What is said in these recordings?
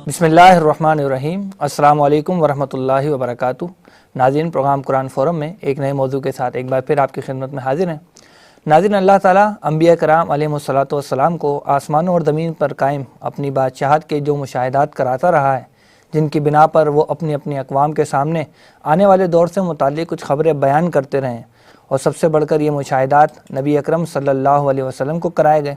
بسم اللہ الرحمن الرحیم۔ السلام علیکم ورحمۃ اللہ وبرکاتہ۔ ناظرین، پروگرام قرآن فورم میں ایک نئے موضوع کے ساتھ ایک بار پھر آپ کی خدمت میں حاضر ہیں۔ ناظرین، اللہ تعالیٰ انبیاء کرام علیہم الصلاۃ والسلام کو آسمانوں اور زمین پر قائم اپنی بادشاہت کے جو مشاہدات کراتا رہا ہے، جن کی بنا پر وہ اپنی اپنی اقوام کے سامنے آنے والے دور سے متعلق کچھ خبریں بیان کرتے رہے، اور سب سے بڑھ کر یہ مشاہدات نبی اکرم صلی اللہ علیہ وسلم کو کرائے گئے۔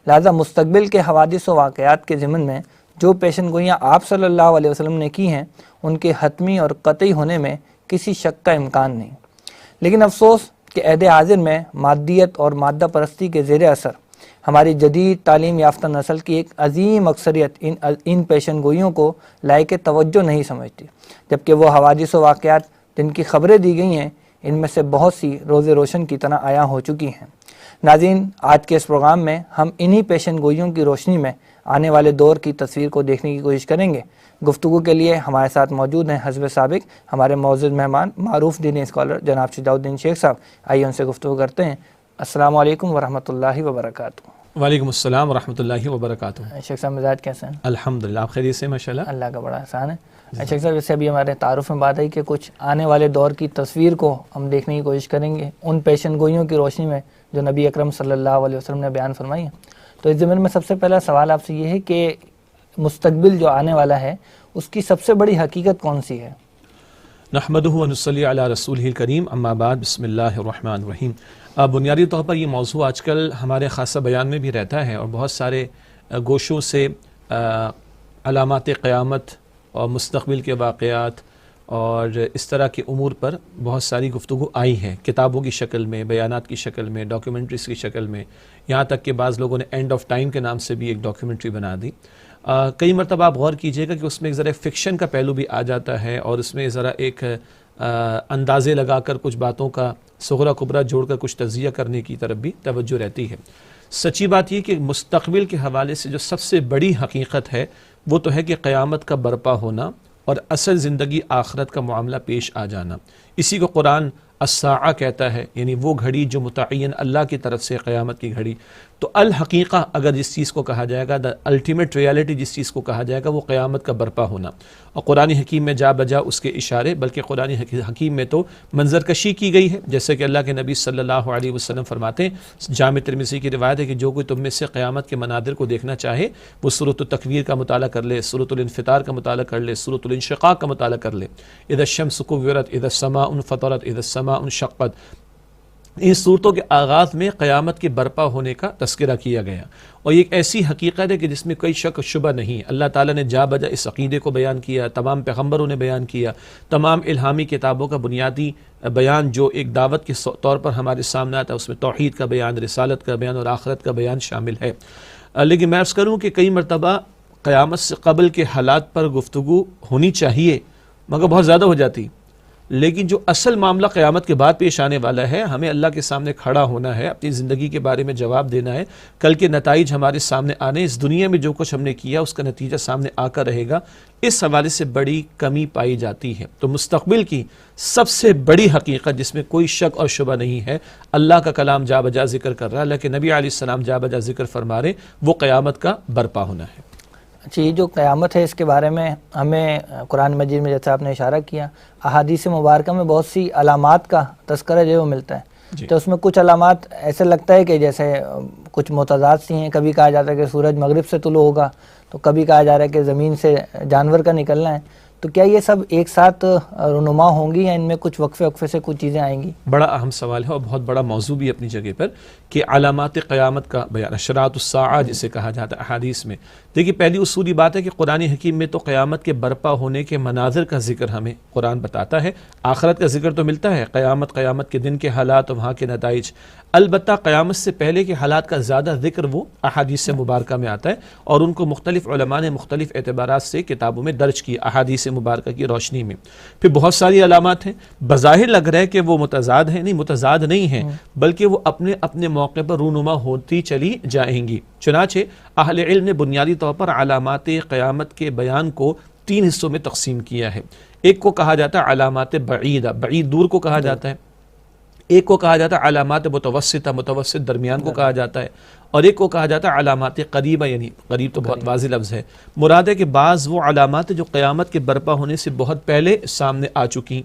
لہذا مستقبل کے حوادث و واقعات کے ضمن میں جو پیشن گوئیاں آپ صلی اللہ علیہ وسلم نے کی ہیں، ان کے حتمی اور قطعی ہونے میں کسی شک کا امکان نہیں۔ لیکن افسوس کہ عہد حاضر میں مادیت اور مادہ پرستی کے زیر اثر ہماری جدید تعلیم یافتہ نسل کی ایک عظیم اکثریت ان پیشن گوئیوں کو لائق توجہ نہیں سمجھتی، جبکہ وہ حوادث و واقعات جن کی خبریں دی گئی ہیں، ان میں سے بہت سی روز روشن کی طرح عیاں ہو چکی ہیں۔ ناظرین، آج کے اس پروگرام میں ہم انہی پیشن گوئیوں کی روشنی میں آنے والے دور کی تصویر کو دیکھنے کی کوشش کریں گے۔ گفتگو کے لیے ہمارے ساتھ موجود ہیں حسب سابق ہمارے معزز مہمان، معروف دینی اسکالر جناب شجاع الدین شیخ صاحب۔ آئیے ان سے گفتگو کرتے ہیں۔ السلام علیکم ورحمۃ اللہ وبرکاتہ۔ وعلیکم السلام ورحمۃ اللہ وبرکاتہ۔ شیخ صاحب، مزاج کیسے ہیں؟ الحمدللہ، آپ خیریت سے؟ ماشاءاللہ، اللہ کا بڑا احسان ہے۔ شیخ صاحب، جیسے ابھی ہمارے تعارف میں بات آئی کہ کچھ آنے والے دور کی تصویر کو ہم دیکھنے کی کوشش کریں گے ان پیشن گوئیوں کی روشنی میں جو نبی اکرم صلی اللہ علیہ وسلم نے بیان فرمائی ہیں۔ تو اس ضمن میں سب سے پہلا سوال آپ سے یہ ہے کہ مستقبل جو آنے والا ہے اس کی سب سے بڑی حقیقت کون سی ہے؟ نحمدہ و نصلی علی رسولہ الکریم، اما بعد، بسم اللہ الرحمن الرحیم۔ بنیادی طور پر یہ موضوع آج کل ہمارے خاصہ بیان میں بھی رہتا ہے، اور بہت سارے گوشوں سے علامات قیامت اور مستقبل کے واقعات اور اس طرح کے امور پر بہت ساری گفتگو آئی ہے، کتابوں کی شکل میں، بیانات کی شکل میں، ڈاکیومنٹریز کی شکل میں، یہاں تک کہ بعض لوگوں نے اینڈ آف ٹائم کے نام سے بھی ایک ڈاکیومنٹری بنا دی۔ کئی مرتبہ آپ غور کیجئے گا کہ اس میں ایک ذرا فکشن کا پہلو بھی آ جاتا ہے، اور اس میں ذرا ایک اندازے لگا کر کچھ باتوں کا صغرا کبرا جوڑ کر کچھ تجزیہ کرنے کی طرف بھی توجہ رہتی ہے۔ سچی بات یہ کہ مستقبل کے حوالے سے جو سب سے بڑی حقیقت ہے وہ تو ہے کہ قیامت کا برپا ہونا اور اصل زندگی آخرت کا معاملہ پیش آ جانا۔ اسی کو قرآن الساعہ کہتا ہے، یعنی وہ گھڑی جو متعین اللہ کی طرف سے قیامت کی گھڑی۔ تو الحقیقہ اگر جس چیز کو کہا جائے گا، دا الٹیمیٹ ریالٹی جس چیز کو کہا جائے گا، وہ قیامت کا برپا ہونا۔ اور قرآن حکیم میں جا بجا اس کے اشارے، بلکہ قرآن حکیم میں تو منظر کشی کی گئی ہے، جیسے کہ اللہ کے نبی صلی اللہ علیہ وسلم فرماتے ہیں، جامع ترمذی کی روایت ہے کہ جو کوئی تم میں سے قیامت کے مناظر کو دیکھنا چاہے وہ سورۃ التکویر کا مطالعہ کر لے، سورۃ الانفطار کا مطالعہ کر لے، سورۃ الانشقاق کا مطالعہ کر لے، اذا الشمس کورت، اذا السماء انفطرت، اذا السماء انشقت۔ ان صورتوں کے آغاز میں قیامت کے برپا ہونے کا تذکرہ کیا گیا، اور یہ ایک ایسی حقیقت ہے کہ جس میں کوئی شک و شبہ نہیں۔ اللہ تعالیٰ نے جا بجا اس عقیدے کو بیان کیا، تمام پیغمبروں نے بیان کیا، تمام الہامی کتابوں کا بنیادی بیان جو ایک دعوت کے طور پر ہمارے سامنے آتا ہے، اس میں توحید کا بیان، رسالت کا بیان اور آخرت کا بیان شامل ہے۔ لیکن میں عرض کروں کہ کئی مرتبہ قیامت سے قبل کے حالات پر گفتگو ہونی چاہیے، مگر بہت زیادہ ہو جاتی۔ لیکن جو اصل معاملہ قیامت کے بعد پیش آنے والا ہے، ہمیں اللہ کے سامنے کھڑا ہونا ہے، اپنی زندگی کے بارے میں جواب دینا ہے، کل کے نتائج ہمارے سامنے آنے، اس دنیا میں جو کچھ ہم نے کیا اس کا نتیجہ سامنے آ کر رہے گا، اس حوالے سے بڑی کمی پائی جاتی ہے۔ تو مستقبل کی سب سے بڑی حقیقت جس میں کوئی شک اور شبہ نہیں ہے، اللہ کا کلام جا بجا ذکر کر رہا ہے، لیکن نبی علیہ السلام جا بجا ذکر فرما رہے، وہ قیامت کا برپا ہونا ہے۔ اچھا، یہ جو قیامت ہے اس کے بارے میں ہمیں قرآن مجید میں جیسے آپ نے اشارہ کیا، احادیث مبارکہ میں بہت سی علامات کا تذکرہ جو ملتا ہے، تو اس میں کچھ علامات ایسے لگتا ہے کہ جیسے کچھ متضاد سی ہیں۔ کبھی کہا جاتا ہے کہ سورج مغرب سے طلوع ہوگا، تو کبھی کہا جا رہا ہے کہ زمین سے جانور کا نکلنا ہے۔ تو کیا یہ سب ایک ساتھ رونما ہوں گی یا ان میں کچھ وقفے سے کچھ چیزیں آئیں گی؟ بڑا اہم سوال ہے اور بہت بڑا موضوع بھی اپنی جگہ پر کہ علامات قیامت کا بیان، اشراط الساعہ جسے کہا جاتا ہے احادیث میں۔ دیکھیے، پہلی اصولی بات ہے کہ قرآن حکیم میں تو قیامت کے برپا ہونے کے مناظر کا ذکر ہمیں قرآن بتاتا ہے، آخرت کا ذکر تو ملتا ہے، قیامت کے دن کے حالات اور وہاں کے نتائج۔ البتہ قیامت سے پہلے کے حالات کا زیادہ ذکر وہ احادیث مبارکہ میں آتا ہے، اور ان کو مختلف علماء نے مختلف اعتبارات سے کتابوں میں درج کیا احادیث مبارکہ کی روشنی میں۔ پھر بہت ساری علامات ہیں، بظاہر لگ رہا ہے کہ وہ متضاد ہیں، نہیں، متضاد نہیں ہیں، بلکہ وہ اپنے اپنے موقع پر رونما ہوتی چلی جائیں گی۔ چنانچہ اہل علم نے بنیادی طور پر علامات قیامت کے بیان کو 3 حصوں میں تقسیم کیا ہے۔ ایک کو کہا جاتا ہے علامات بعیدہ، بعید دور کو کہا جاتا ہے۔ ایک کو کہا جاتا ہے علامات متوسطہ، متوسط درمیان کو کہا جاتا ہے، اور ایک کو کہا جاتا ہے علامات قریبہ، یعنی قریب تو بہت واضح لفظ ہے، مراد ہے کہ بعض وہ علامات جو قیامت کے برپا ہونے سے بہت پہلے سامنے آ چکی،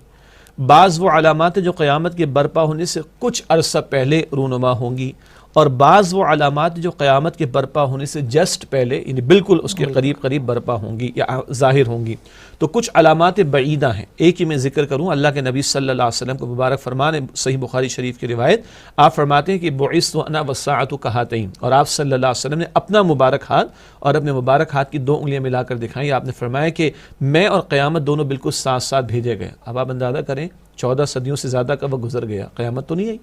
بعض وہ علامات جو قیامت کے برپا ہونے سے کچھ عرصہ پہلے رونما ہوں گی، اور بعض وہ علامات جو قیامت کے برپا ہونے سے جسٹ پہلے، یعنی بالکل اس کے قریب قریب برپا ہوں گی یا ظاہر ہوں گی۔ تو کچھ علامات بعیدہ ہیں، ایک ہی میں ذکر کروں، اللہ کے نبی صلی اللہ علیہ وسلم کو مبارک فرمان ہے، صحیح بخاری شریف کی روایت، آپ فرماتے ہیں کہ بعثت انا والساعۃ کہاتین، اور آپ صلی اللہ علیہ وسلم نے اپنا مبارک ہاتھ اور اپنے مبارک ہاتھ کی 2 انگلیاں ملا کر دکھائیں، آپ نے فرمایا کہ میں اور قیامت دونوں بالکل ساتھ ساتھ بھیجے گئے۔ اب آپ اندازہ کریں 14 صدیوں سے زیادہ کا وقت گزر گیا، قیامت تو نہیں آئی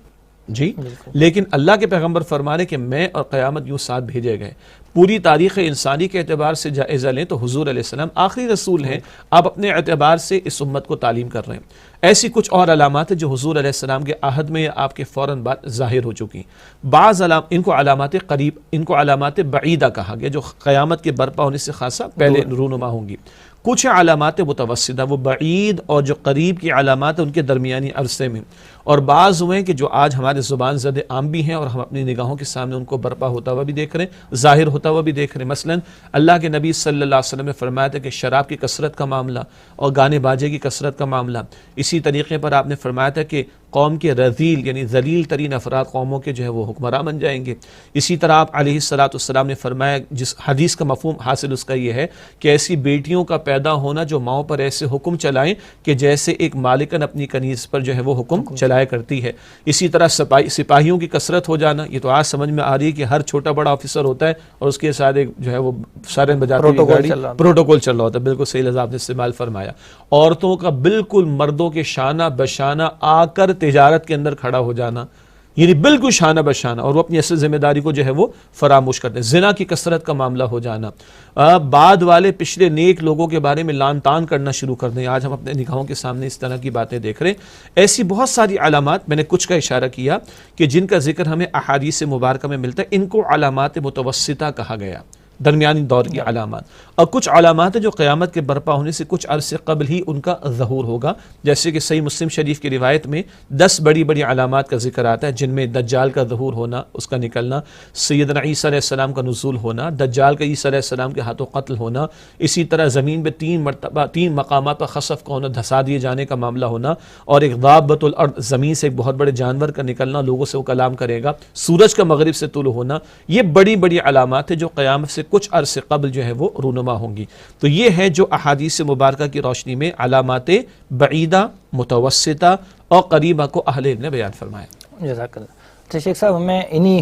جی، لیکن اللہ کے پیغمبر فرمانے کہ میں اور قیامت یوں ساتھ بھیجے گئے۔ پوری تاریخ انسانی کے اعتبار سے جائزہ لیں تو حضور علیہ السلام آخری رسول ہیں، آپ اپنے اعتبار سے اس امت کو تعلیم کر رہے ہیں۔ ایسی کچھ اور علامات ہیں جو حضور علیہ السلام کے عہد میں یا آپ کے فوراً بعد ظاہر ہو چکی ہیں۔ بعض ان کو علامات قریب، ان کو علامات بعیدہ کہا گیا، جو قیامت کے برپا ہونے سے خاصا پہلے رونما ہوں گی۔ کچھ علامات متوسطہ، وہ بعید اور جو قریب کی علامات ان کے درمیانی عرصے میں، اور بعض ہوئے کہ جو آج ہمارے زبان زد عام بھی ہیں اور ہم اپنی نگاہوں کے سامنے ان کو برپا ہوتا ہوا بھی دیکھ رہے ہیں، ظاہر ہوتا ہوا بھی دیکھ رہے ہیں۔ مثلا اللہ کے نبی صلی اللہ علیہ وسلم نے فرمایا تھا کہ شراب کی کثرت کا معاملہ اور گانے باجے کی کثرت کا معاملہ، اسی طریقے پر آپ نے فرمایا تھا کہ قوم کے رذیل یعنی ذلیل ترین افراد قوموں کے جو ہے وہ حکمراں بن جائیں گے۔ اسی طرح آپ علیہ السلام نے فرمایا، جس حدیث کا مفہوم حاصل اس کا یہ ہے کہ ایسی بیٹیوں کا پیدا ہونا جو ماؤں پر ایسے حکم چلائیں کہ جیسے ایک مالکن اپنی کنیز پر جو ہے وہ حکم چلایا کرتی ہے۔ اسی طرح سپاہیوں کی کثرت ہو جانا، یہ تو آج سمجھ میں آ رہی ہے کہ ہر چھوٹا بڑا آفیسر ہوتا ہے اور اس کے ساتھ ایک جو ہے وہ سائرن بجاتی ہوئی گاڑی، پروٹوکول چل رہا ہوتا ہے، بالکل صحیح لفظ آپ نے استعمال فرمایا۔ عورتوں کا بالکل مردوں کے شانہ بشانہ آ کر تجارت کے اندر کھڑا ہو جانا، یعنی بالکل شانہ بشانہ، اور وہ اپنی اصل ذمہ داری کو جو ہے وہ فراموش کرتے ہیں۔ زنا کی کثرت کا معاملہ ہو جانا، بعد والے پچھلے نیک لوگوں کے بارے میں لان تان کرنا شروع کر دیں، آج ہم اپنے نگاہوں کے سامنے اس طرح کی باتیں دیکھ رہے ہیں۔ ایسی بہت ساری علامات، میں نے کچھ کا اشارہ کیا کہ جن کا ذکر ہمیں احادیث مبارکہ میں ملتا ہے، ان کو علامات متوسطہ کہا گیا، درمیانی دور کی علامات۔ اور کچھ علامات جو قیامت کے برپا ہونے سے کچھ عرصے قبل ہی ان کا ظہور ہوگا، جیسے کہ صحیح مسلم شریف کی روایت میں 10 بڑی بڑی علامات کا ذکر آتا ہے، جن میں دجال کا ظہور ہونا، اس کا نکلنا، سیدنا عیسیٰ علیہ السلام کا نزول ہونا، دجال کا عیسیٰ علیہ السلام کے ہاتھوں قتل ہونا، اسی طرح زمین پہ 3 مقامات پر خسف کا ہونا، دھسا دیے جانے کا معاملہ ہونا، اور ایک دابۃ الارض، زمین سے ایک بہت بڑے جانور کا نکلنا، لوگوں سے وہ کلام کرے گا، سورج کا مغرب سے طلوع ہونا، یہ بڑی بڑی علامات ہیں جو قیامت سے کچھ عرصے قبل جو ہے وہ رونما ہوں گی۔ تو یہ ہے جو احادیث مبارکہ کی روشنی میں علامات بعیدہ، متوسطہ اور قریبہ کو اہل علم نے بیان فرمایا۔ جزاک اللہ۔ اچھا شیخ صاحب، ہمیں انہی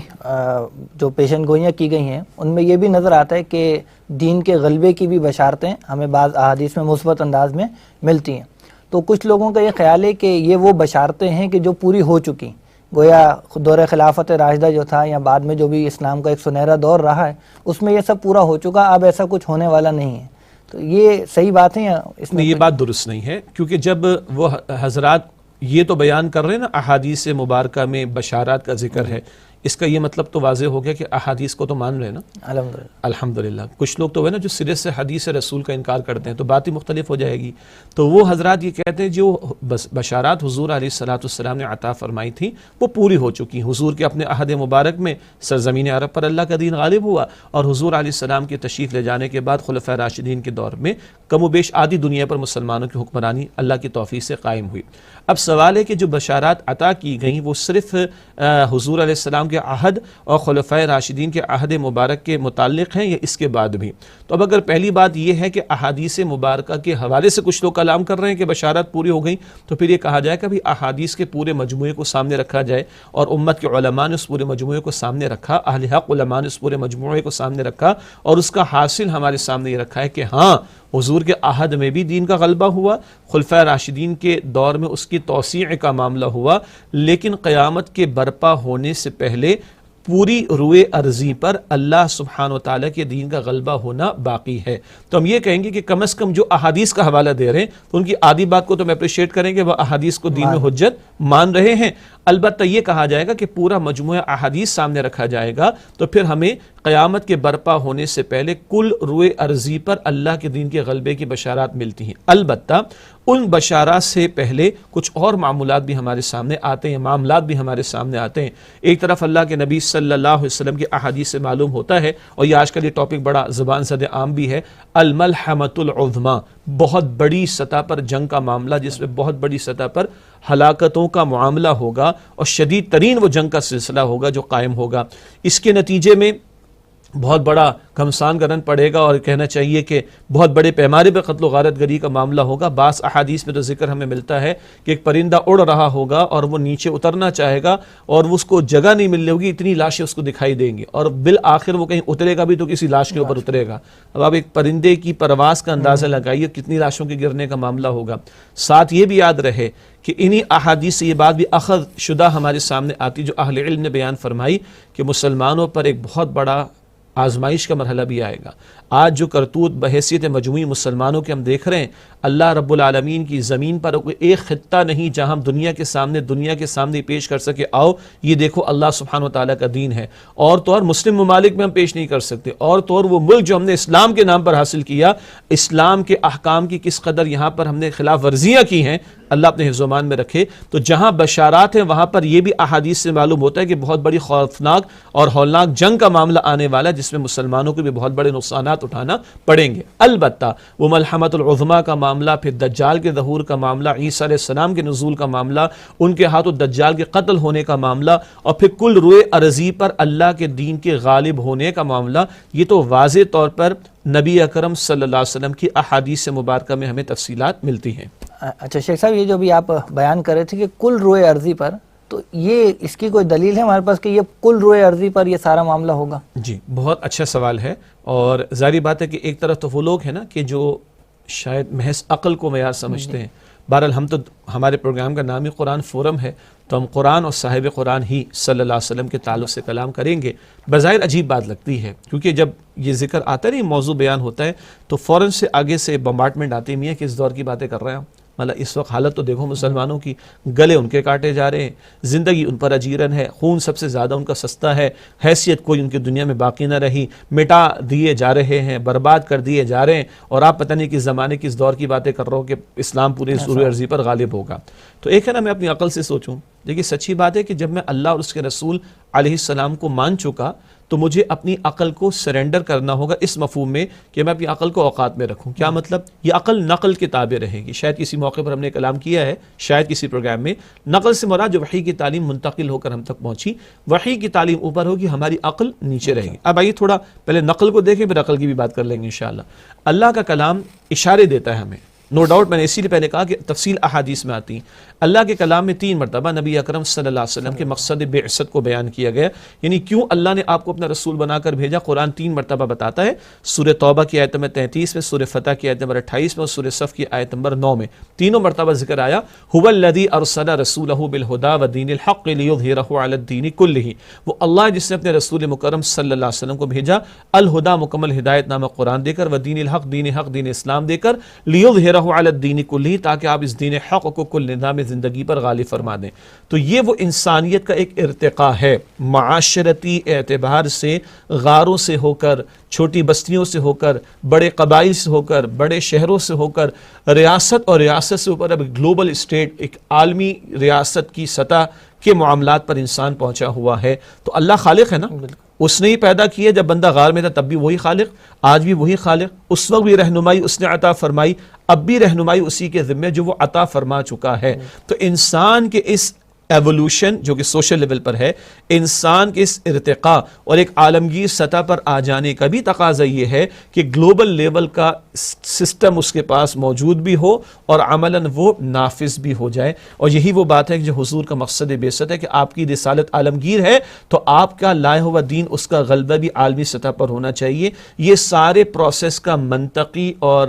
جو پیشن گوئیاں کی گئی ہیں ان میں یہ بھی نظر آتا ہے کہ دین کے غلبے کی بھی بشارتیں ہمیں بعض احادیث میں مثبت انداز میں ملتی ہیں، تو کچھ لوگوں کا یہ خیال ہے کہ یہ وہ بشارتیں ہیں کہ جو پوری ہو چکی، گویا دور خلافت راشدہ جو تھا یا بعد میں جو بھی اسلام کا ایک سنہرا دور رہا ہے اس میں یہ سب پورا ہو چکا، اب ایسا کچھ ہونے والا نہیں ہے، تو یہ صحیح بات ہے یا اس میں؟ یہ بات درست نہیں ہے، کیونکہ جب وہ حضرات یہ تو بیان کر رہے ہیں نا احادیث مبارکہ میں بشارات کا ذکر ہے، اس کا یہ مطلب تو واضح ہو گیا کہ احادیث کو تو مان رہے ہیں نا، الحمدللہ۔ کچھ لوگ تو ہے نا جو سرے سے حدیث رسول کا انکار کرتے ہیں، تو بات ہی مختلف ہو جائے گی۔ تو وہ حضرات یہ کہتے ہیں جو بشارات حضور علیہ السلام نے عطا فرمائی تھی وہ پوری ہو چکی، حضور کے اپنے عہد مبارک میں سرزمین عرب پر اللہ کا دین غالب ہوا، اور حضور علیہ السلام کے تشریف لے جانے کے بعد خلفائے راشدین کے دور میں کم و بیش آدھی دنیا پر مسلمانوں کی حکمرانی اللہ کی توفیق سے قائم ہوئی۔ اب سوال ہے کہ جو بشارات عطا کی گئیں وہ صرف حضور علیہ السلام کے عہد اور خلفائے راشدین کے عہد مبارک کے متعلق ہیں یا اس کے بعد بھی؟ تو اب اگر پہلی بات یہ ہے کہ احادیث مبارکہ کے حوالے سے کچھ لوگ کلام کر رہے ہیں کہ بشارات پوری ہو گئیں، تو پھر یہ کہا جائے کہ احادیث کے پورے مجموعے کو سامنے رکھا جائے، اور امت کے علماء نے اس پورے مجموعے کو سامنے رکھا، اہل حق علماء نے اس پورے مجموعے کو سامنے رکھا، اور اس کا حاصل ہمارے سامنے یہ رکھا ہے کہ ہاں حضور کے عہد میں بھی دین کا غلبہ ہوا، خلفائے راشدین کے دور میں اس کی توسیع کا معاملہ ہوا، لیکن قیامت کے برپا ہونے سے پہلے پوری روئے ارضی پر اللہ سبحانہ وتعالی کے دین کا غلبہ ہونا باقی ہے۔ تو ہم یہ کہیں گے کہ کم از کم جو احادیث کا حوالہ دے رہے ہیں تو ان کی آدھی بات کو تو میں اپریشیٹ کریں گے، وہ احادیث کو دین میں حجت مان رہے ہیں۔ البتہ یہ کہا جائے گا کہ پورا مجموعہ احادیث سامنے رکھا جائے گا تو پھر ہمیں قیامت کے برپا ہونے سے پہلے کل روئے ارضی پر اللہ کے دین کے غلبے کی بشارات ملتی ہیں۔ البتہ ان بشارات سے پہلے کچھ اور معمولات بھی ہمارے سامنے آتے ہیں، معاملات بھی ہمارے سامنے آتے ہیں۔ ایک طرف اللہ کے نبی صلی اللہ علیہ وسلم کی احادیث سے معلوم ہوتا ہے، اور یہ آج کل یہ ٹاپک بڑا زبان زد عام بھی ہے، الملحمۃ العظمیٰ، بہت بڑی سطح پر جنگ کا معاملہ، جس میں بہت بڑی سطح پر ہلاکتوں کا معاملہ ہوگا اور شدید ترین وہ جنگ کا سلسلہ ہوگا جو قائم ہوگا۔ اس کے نتیجے میں بہت بڑا گھمسان گرن پڑے گا، اور کہنا چاہیے کہ بہت بڑے پیمانے پہ قتل و غارت گری کا معاملہ ہوگا۔ بعض احادیث میں تو ذکر ہمیں ملتا ہے کہ ایک پرندہ اڑ رہا ہوگا اور وہ نیچے اترنا چاہے گا اور اس کو جگہ نہیں ملنے ہوگی، اتنی لاشیں اس کو دکھائی دیں گی، اور بالآخر وہ کہیں اترے گا بھی تو کسی لاش کے اوپر اترے گا۔ اب آپ ایک پرندے کی پرواز کا اندازہ لگائیے، کتنی لاشوں کے گرنے کا معاملہ ہوگا۔ ساتھ یہ بھی یاد رہے کہ انہی احادیث سے یہ بات بھی اخذ شدہ ہمارے سامنے آتی جو اہل علم نے بیان فرمائی کہ مسلمانوں پر ایک بہت بڑا آزمائش کا مرحلہ بھی آئے گا۔ آج جو کرتوت بحیثیت مجموعی مسلمانوں کے ہم دیکھ رہے ہیں، اللہ رب العالمین کی زمین پر کوئی ایک خطہ نہیں جہاں ہم دنیا کے سامنے پیش کر سکے، آؤ یہ دیکھو اللہ سبحانہ وتعالیٰ کا دین ہے، اور تو اور مسلم ممالک میں ہم پیش نہیں کر سکتے، اور تو اور وہ ملک جو ہم نے اسلام کے نام پر حاصل کیا، اسلام کے احکام کی کس قدر یہاں پر ہم نے خلاف ورزیاں کی ہیں، اللہ اپنے حفظ و امان میں رکھے۔ تو جہاں بشارات ہیں وہاں پر یہ بھی احادیث سے معلوم ہوتا ہے کہ بہت بڑی خوفناک اور ہولناک جنگ کا معاملہ آنے والا ہے، جس میں مسلمانوں کو بھی بہت بڑے نقصانات اٹھانا پڑیں گے۔ البتہ وہ ملحمۃ العظمیٰ کا معاملہ، پھر دجال کے ظہور کا معاملہ، عیسیٰ علیہ السلام کے نزول کا معاملہ، ان کے ہاتھوں دجال کے قتل ہونے کا معاملہ، اور پھر کل روئے ارضی پر اللہ کے دین کے غالب ہونے کا معاملہ، یہ تو واضح طور پر نبی اکرم صلی اللہ علیہ وسلم کی احادیث مبارکہ میں ہمیں تفصیلات ملتی ہیں۔ اچھا شیخ صاحب، یہ جو بھی آپ بیان کر رہے تھے کہ کل روئے ارضی پر، تو یہ اس کی کوئی دلیل ہے ہمارے پاس کہ یہ کل روئے ارضی پر یہ سارا معاملہ ہوگا؟ جی بہت اچھا سوال ہے، اور ظاہری بات ہے کہ ایک طرف تو وہ لوگ ہیں نا کہ جو شاید محض عقل کو معیار سمجھتے ہیں۔ بہرحال ہم تو، ہمارے پروگرام کا نام ہی قرآن فورم ہے، تو ہم قرآن اور صاحب قرآن ہی صلی اللہ علیہ وسلم کے تعلق سے کلام کریں گے۔ بظاہر عجیب بات لگتی ہے، کیونکہ جب یہ ذکر آتا ہے، یہ موضوع بیان ہوتا ہے، تو فوراً سے آگے سے بمبارڈمنٹ آتی ہے کہ اس دور کی باتیں کر رہے ہیں۔ مطلب اس وقت حالت تو دیکھو مسلمانوں کی، گلے ان کے کاٹے جا رہے ہیں، زندگی ان پر اجیرن ہے، خون سب سے زیادہ ان کا سستا ہے، حیثیت کوئی ان کی دنیا میں باقی نہ رہی، مٹا دیے جا رہے ہیں، برباد کر دیے جا رہے ہیں، اور آپ پتہ نہیں کس زمانے کس دور کی باتیں کر رہے ہو کہ اسلام پوری سورہ ارضی پر غالب ہوگا۔ تو ایک ہے نا، میں اپنی عقل سے سوچوں، دیکھیے سچی بات ہے کہ جب میں اللہ اور اس کے رسول علیہ السلام کو مان چکا، تو مجھے اپنی عقل کو سرنڈر کرنا ہوگا اس مفہوم میں کہ میں اپنی عقل کو اوقات میں رکھوں۔ کیا مطلب؟ یہ عقل نقل کے تابع رہے گی۔ شاید کسی موقع پر ہم نے کلام کیا ہے، شاید کسی پروگرام میں، نقل سے مراد جو وحی کی تعلیم منتقل ہو کر ہم تک پہنچی، وحی کی تعلیم اوپر ہوگی، ہماری عقل نیچے رہے گی۔ اب آئیے تھوڑا پہلے نقل کو دیکھیں، پھر عقل کی بھی بات کر لیں گے انشاءاللہ۔ اللہ کا کلام اشارے دیتا ہے ہمیں، نو ڈاؤٹ، میں نے اسی لیے پہلے کہا کہ تفصیل احادیث میں آتی ہیں۔ اللہ کے کلام میں 3 مرتبہ نبی اکرم صلی اللہ علیہ وسلم کے مقصد بعثت کو بیان کیا گیا، یعنی کیوں اللہ نے آپ کو اپنا رسول بنا کر بھیجا۔ قرآن 3 مرتبہ بتاتا ہے، سورہ توبہ کی آیت نمبر 33 میں، سورہ فتح کی آیت نمبر 28 میں، اور سورہ صف کی آیت نمبر 9 میں، تینوں مرتبہ ذکر آیا، هو الذی ارسل رسولہ بالہدی ودین الحق لیظہرہ علی الدین کلہ۔ وہ اللہ جس نے اپنے رسول مکرم صلی اللہ علیہ وسلم کو بھیجا الہدا، مکمل ہدایت نامہ قرآن دے کر، ودین الحق، دین حق، دین اسلام دے کر، لیظہرہ علی الدین کلہ، تاکہ آپ اس دین حق کو کل نظام زندگی پر غالب فرما دیں۔ تو یہ وہ انسانیت کا ایک ارتقاء ہے، معاشرتی اعتبار سے، غاروں سے ہو کر، چھوٹی بستیوں سے ہو کر، بڑے قبائل سے ہو کر، بڑے شہروں سے ہو کر، ریاست اور ریاست سے اوپر اب گلوبل اسٹیٹ، ایک عالمی ریاست کی سطح کے معاملات پر انسان پہنچا ہوا ہے۔ تو اللہ خالق ہے نا، اس نے ہی پیدا کیا، جب بندہ غار میں تھا تب بھی وہی خالق، آج بھی وہی خالق، اس وقت بھی رہنمائی اس نے عطا فرمائی، اب بھی رہنمائی اسی کے ذمہ جو وہ عطا فرما چکا ہے۔ تو انسان کے اس ایولوشن جو کہ سوشل لیول پر ہے، انسان کے اس ارتقاء اور ایک عالمگیر سطح پر آ جانے کا بھی تقاضا یہ ہے کہ گلوبل لیول کا سسٹم اس کے پاس موجود بھی ہو اور عملاً وہ نافذ بھی ہو جائے۔ اور یہی وہ بات ہے کہ جو حضور کا مقصد بعثت ہے کہ آپ کی رسالت عالمگیر ہے، تو آپ کا لائے ہوا دین، اس کا غلبہ بھی عالمی سطح پر ہونا چاہیے۔ یہ سارے پروسیس کا منطقی اور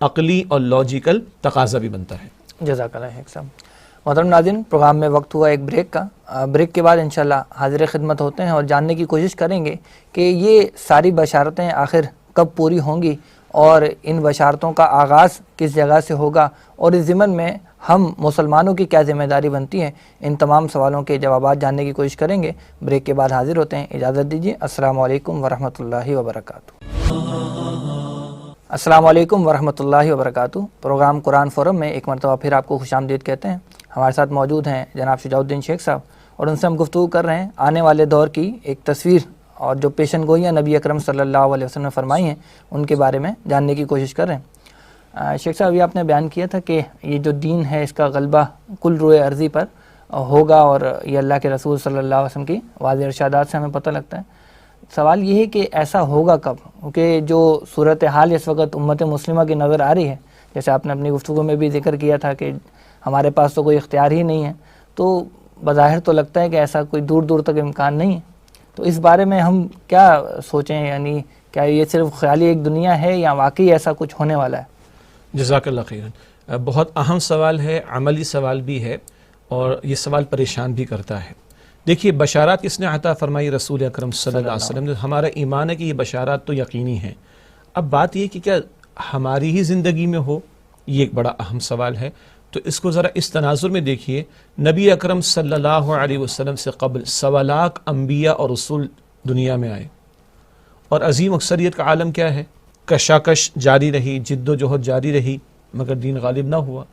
عقلی اور لاجیکل تقاضا بھی بنتا ہے۔ جزاک اللہ شیخ صاحب۔ محترم ناظرین، پروگرام میں وقت ہوا ایک بریک کا، بریک کے بعد انشاءاللہ حاضر خدمت ہوتے ہیں اور جاننے کی کوشش کریں گے کہ یہ ساری بشارتیں آخر کب پوری ہوں گی اور ان بشارتوں کا آغاز کس جگہ سے ہوگا، اور اس ضمن میں ہم مسلمانوں کی کیا ذمہ داری بنتی ہے، ان تمام سوالوں کے جوابات جاننے کی کوشش کریں گے۔ بریک کے بعد حاضر ہوتے ہیں، اجازت دیجیے۔ السلام علیکم ورحمۃ اللہ وبرکاتہ۔ السلام علیکم ورحمۃ اللہ وبرکاتہ۔ پروگرام قرآن فورم میں ایک مرتبہ پھر آپ کو خوش آمدید کہتے ہیں۔ ہمارے ساتھ موجود ہیں جناب شجاع الدین شیخ صاحب، اور ان سے ہم گفتگو کر رہے ہیں آنے والے دور کی ایک تصویر اور جو پیشن گوئیاں نبی اکرم صلی اللہ علیہ وسلم نے فرمائی ہیں ان کے بارے میں جاننے کی کوشش کر رہے ہیں۔ شیخ صاحب، یہ آپ نے بیان کیا تھا کہ یہ جو دین ہے اس کا غلبہ کل روئے ارضی پر ہوگا، اور یہ اللہ کے رسول صلی اللہ علیہ وسلم کی واضح ارشادات سے ہمیں پتہ لگتا ہے۔ سوال یہ ہے کہ ایسا ہوگا کب؟ کیونکہ جو صورتحال اس وقت امت مسلمہ کی نظر آ رہی ہے، جیسے آپ نے اپنی گفتگو میں بھی ذکر کیا تھا کہ ہمارے پاس تو کوئی اختیار ہی نہیں ہے، تو بظاہر تو لگتا ہے کہ ایسا کوئی دور دور تک امکان نہیں ہے۔ تو اس بارے میں ہم کیا سوچیں، یعنی کیا یہ صرف خیالی ایک دنیا ہے یا واقعی ایسا کچھ ہونے والا ہے؟ جزاک اللہ خیرا۔ بہت اہم سوال ہے، عملی سوال بھی ہے، اور یہ سوال پریشان بھی کرتا ہے۔ دیکھیے، بشارات کس نے عطا فرمائی؟ رسول اکرم صلی اللہ علیہ وسلم نے۔ ہمارا ایمان ہے کہ یہ بشارات تو یقینی ہیں۔ اب بات یہ کہ کیا ہماری ہی زندگی میں ہو، یہ ایک بڑا اہم سوال ہے۔ تو اس کو ذرا اس تناظر میں دیکھیے، نبی اکرم صلی اللہ علیہ وسلم سے قبل 1.25 لاکھ انبیاء اور رسول دنیا میں آئے، اور عظیم اکثریت کا عالم کیا ہے؟ کشاکش جاری رہی، جد و جہد جاری رہی، مگر دین غالب نہ ہوا۔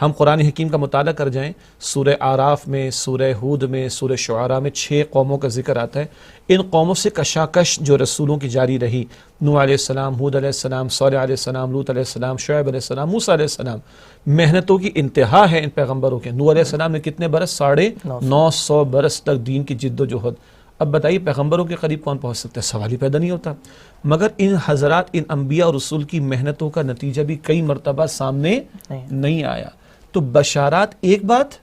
ہم قرآن حکیم کا مطالعہ کر جائیں، سورہ اعراف میں، سورہ ہود میں، سورہ شعراء میں 6 قوموں کا ذکر آتا ہے۔ ان قوموں سے کشاکش جو رسولوں کی جاری رہی، نوح علیہ السلام، ہود علیہ السلام، صالح علیہ السلام، لوط علیہ السلام، شعیب علیہ السلام، موسیٰ علیہ السلام، محنتوں کی انتہا ہے ان پیغمبروں کے۔ نوح علیہ السلام نے کتنے برس؟ 950 برس تک دین کی جد و جہد۔ اب بتائیے پیغمبروں کے قریب کون پہنچ سکتا ہے؟ سوال ہی پیدا نہیں ہوتا۔ مگر ان حضرات، ان انبیاء اور رسول کی محنتوں کا نتیجہ بھی کئی مرتبہ سامنے نہیں آیا۔ تو بشارات ایک بات،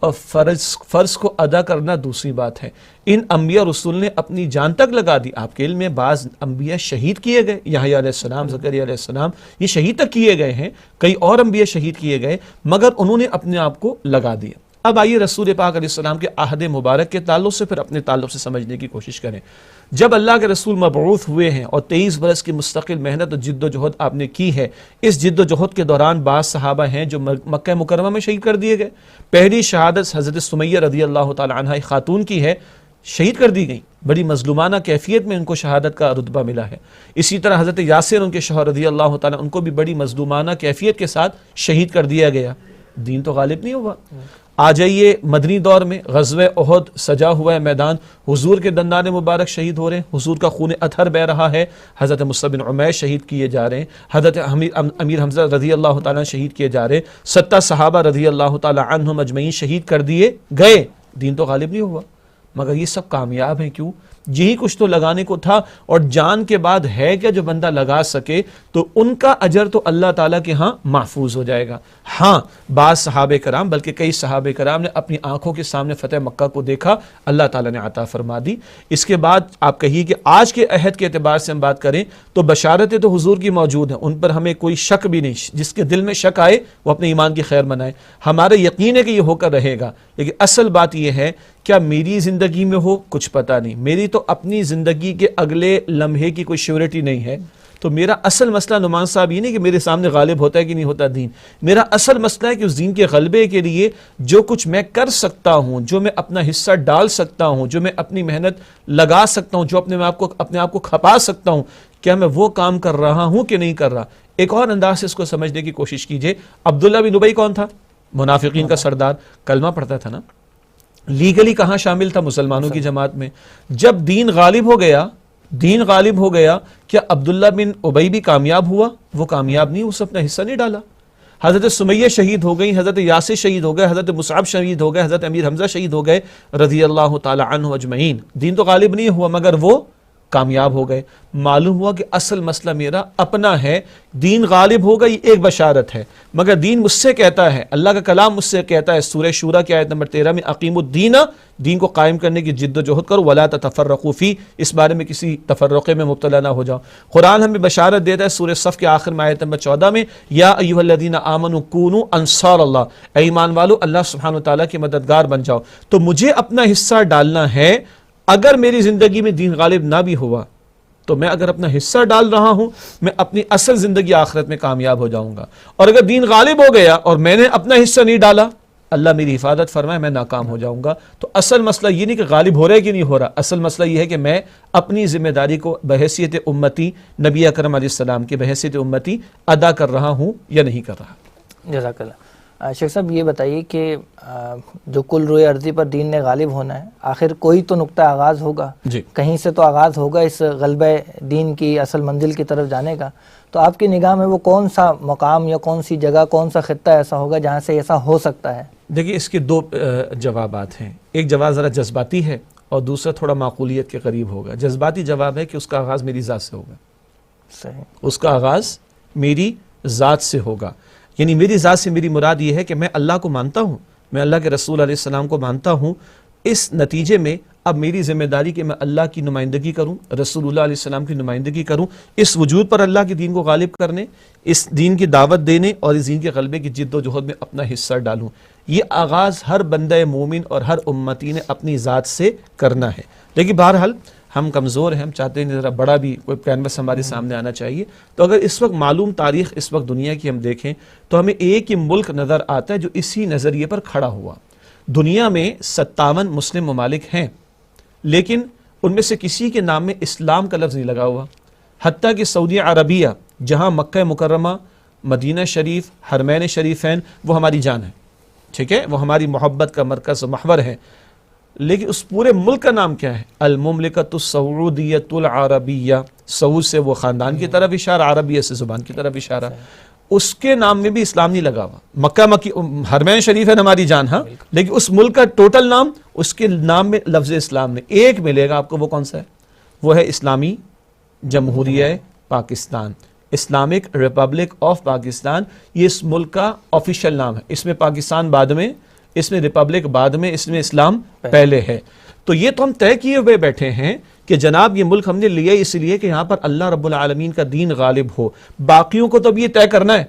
اور فرض کو ادا کرنا دوسری بات ہے۔ ان انبیاء اور رسول نے اپنی جان تک لگا دی۔ آپ کے علم میں بعض انبیاء شہید کیے گئے، یحییٰ علیہ السلام، زکریا علیہ السلام، یہ شہید تک کیے گئے ہیں۔ کئی اور انبیاء شہید کیے گئے، مگر انہوں نے اپنے آپ کو لگا دیا۔ اب آئیے رسول پاک علیہ السلام کے عہد مبارک کے تعلق سے پھر اپنے تعلق سے سمجھنے کی کوشش کریں۔ جب اللہ کے رسول مبعوث ہوئے ہیں اور 23 برس کی مستقل محنت اور جد و جہد آپ نے کی ہے، اس جد و جہد کے دوران بعض صحابہ ہیں جو مکہ مکرمہ میں شہید کر دیے گئے۔ پہلی شہادت حضرت سمیہ رضی اللہ تعالی عنہ ایک خاتون کی ہے، شہید کر دی گئی، بڑی مظلومانہ کیفیت میں ان کو شہادت کا رتبہ ملا ہے۔ اسی طرح حضرت یاسر ان کے شوہر رضی اللہ تعالی ان کو بھی بڑی مظلومانہ کیفیت کے ساتھ شہید کر دیا گیا۔ دین تو غالب نہیں ہوا۔ آ جائیے مدنی دور میں، غزوہ احد سجا ہوا ہے میدان، حضور کے دندان مبارک شہید ہو رہے ہیں، حضور کا خون اطہر بہ رہا ہے، حضرت مصعب بن عمیر شہید کیے جا رہے ہیں، حضرت امیر حمزہ رضی اللہ تعالیٰ شہید کیے جا رہے ہیں، 70 صحابہ رضی اللہ تعالیٰ عنہم اجمعین شہید کر دیے گئے۔ دین تو غالب نہیں ہوا، مگر یہ سب کامیاب ہیں۔ کیوں؟ یہی کچھ تو لگانے کو تھا، اور جان کے بعد ہے کیا جو بندہ لگا سکے، تو ان کا اجر تو اللہ تعالیٰ کے ہاں محفوظ ہو جائے گا۔ ہاں، بعض صحابہ کرام، بلکہ کئی صحابہ کرام نے اپنی آنکھوں کے سامنے فتح مکہ کو دیکھا، اللہ تعالیٰ نے عطا فرما دی۔ اس کے بعد آپ کہیے کہ آج کے عہد کے اعتبار سے ہم بات کریں تو بشارتیں تو حضور کی موجود ہیں، ان پر ہمیں کوئی شک بھی نہیں۔ جس کے دل میں شک آئے وہ اپنے ایمان کی خیر منائے۔ ہمارا یقین ہے کہ یہ ہو کر رہے گا، لیکن اصل بات یہ ہے کیا میری زندگی میں ہو، کچھ پتہ نہیں۔ میری تو اپنی زندگی کے اگلے لمحے کی کوئی شیورٹی نہیں ہے۔ تو میرا اصل مسئلہ نعمان صاحب یہ نہیں کہ میرے سامنے غالب ہوتا ہے کہ نہیں ہوتا دین، میرا اصل مسئلہ ہے کہ اس دین کے غلبے کے لیے جو کچھ میں کر سکتا ہوں، جو میں اپنا حصہ ڈال سکتا ہوں، جو میں اپنی محنت لگا سکتا ہوں، جو اپنے آپ کو کھپا سکتا ہوں، کیا میں وہ کام کر رہا ہوں کہ نہیں کر رہا۔ ایک اور انداز سے اس کو سمجھنے کی کوشش کیجئے۔ عبداللہ بن ابی کون تھا؟ منافقین کا سردار، کلمہ پڑھتا تھا نا، لیگلی کہاں شامل تھا؟ مسلمانوں کی جماعت میں۔ جب دین غالب ہو گیا، کیا عبداللہ بن ابی بھی کامیاب ہوا؟ وہ کامیاب نہیں، اس نے اپنا حصہ نہیں ڈالا۔ حضرت سمیہ شہید ہو گئی، حضرت یاسر شہید ہو گئے، حضرت مصعب شہید ہو گئے، حضرت امیر حمزہ شہید ہو گئے رضی اللہ تعالی عنہ اجمعین۔ دین تو غالب نہیں ہوا، مگر وہ کامیاب ہو گئے۔ معلوم ہوا کہ اصل مسئلہ میرا اپنا ہے۔ دین غالب ہوگا یہ ایک بشارت ہے، مگر دین مجھ سے کہتا ہے، اللہ کا کلام مجھ سے کہتا ہے سورہ شورى کی آیت نمبر 13 میں، اقیموا الدین، دین کو قائم کرنے کی جد و جہد کرو، ولا تتفرقوا فیہ، اس بارے میں کسی تفرقے میں مبتلا نہ ہو جاؤ۔ قرآن ہمیں بشارت دیتا ہے سورہ صف کے آخر میں آیت نمبر 14 میں، یا ایھا الذین آمنوا کونوا انصار اللہ، اے ایمان والو اللہ سبحانہ وتعالیٰ کے مددگار بن جاؤ۔ تو مجھے اپنا حصہ ڈالنا ہے۔ اگر میری زندگی میں دین غالب نہ بھی ہوا تو میں اگر اپنا حصہ ڈال رہا ہوں میں اپنی اصل زندگی آخرت میں کامیاب ہو جاؤں گا، اور اگر دین غالب ہو گیا اور میں نے اپنا حصہ نہیں ڈالا، اللہ میری حفاظت فرمائے میں ناکام ہو جاؤں گا۔ تو اصل مسئلہ یہ نہیں کہ غالب ہو رہا ہے کہ نہیں ہو رہا، اصل مسئلہ یہ ہے کہ میں اپنی ذمہ داری کو بحیثیت امتی نبی اکرم علیہ السلام کی بحیثیت امتی ادا کر رہا ہوں یا نہیں کر رہا۔ جزاک اللہ۔ شیخ صاحب یہ بتائیے کہ جو کل روئے ارضی پر دین نے غالب ہونا ہے، آخر کوئی تو نقطہ آغاز ہوگا، جی کہیں سے تو آغاز ہوگا اس غلبہ دین کی اصل منزل کی طرف جانے کا، تو آپ کی نگاہ میں وہ کون سا مقام یا کون سی جگہ، کون سا خطہ ایسا ہوگا جہاں سے ایسا ہو سکتا ہے؟ دیکھیے اس کے دو جوابات ہیں، ایک جواب ذرا جذباتی ہے اور دوسرا تھوڑا معقولیت کے قریب ہوگا۔ جذباتی جواب ہے کہ اس کا آغاز میری ذات سے ہوگا، صحیح، اس کا آغاز میری ذات سے ہوگا، یعنی میری ذات سے میری مراد یہ ہے کہ میں اللہ کو مانتا ہوں، میں اللہ کے رسول علیہ السلام کو مانتا ہوں، اس نتیجے میں اب میری ذمہ داری کہ میں اللہ کی نمائندگی کروں، رسول اللہ علیہ السلام کی نمائندگی کروں، اس وجود پر اللہ کے دین کو غالب کرنے، اس دین کی دعوت دینے اور اس دین کے غلبے کی جد و جہد میں اپنا حصہ ڈالوں۔ یہ آغاز ہر بندہ مومن اور ہر امتی نے اپنی ذات سے کرنا ہے، لیکن بہرحال ہم کمزور ہیں، ہم چاہتے ہیں ذرا بڑا بھی کوئی کینوس ہمارے سامنے آنا چاہیے۔ تو اگر اس وقت معلوم تاریخ اس وقت دنیا کی ہم دیکھیں تو ہمیں ایک ہی ملک نظر آتا ہے جو اسی نظریے پر کھڑا ہوا۔ دنیا میں 57 مسلم ممالک ہیں، لیکن ان میں سے کسی کے نام میں اسلام کا لفظ نہیں لگا ہوا، حتیٰ کہ سعودی عربیہ جہاں مکہ مکرمہ، مدینہ شریف، حرمین شریفین وہ ہماری جان ہے، ٹھیک ہے، وہ ہماری محبت کا مرکز و محور ہے، لیکن اس پورے ملک کا نام کیا ہے؟ المملکۃ السعودیۃ العربیہ، سعود سے وہ خاندان کی طرف اشارہ، عربیہ سے زبان کی طرف اشارہ، اس کے نام میں بھی اسلام نہیں لگا ہوا۔ مکہ حرمین شریف ہے ہماری جان، ہاں، لیکن اس ملک کا ٹوٹل نام، اس کے نام میں لفظ اسلام نہیں، ایک ملے گا آپ کو، وہ کون سا ہے؟ وہ ہے اسلامی جمہوریہ Pakistan, Islamic republic of Pakistan, یہ اس ملک کا آفیشیل نام ہے۔ اس میں پاکستان بعد میں، اس میں ریپبلک بعد میں، اس میں اسلام پہلے ہے۔ تو یہ تو ہم طے کیے ہوئے بیٹھے ہیں کہ جناب یہ ملک ہم نے لیا اس لیے کہ یہاں پر اللہ رب العالمین کا دین غالب ہو، باقیوں کو تو اب یہ طے کرنا ہے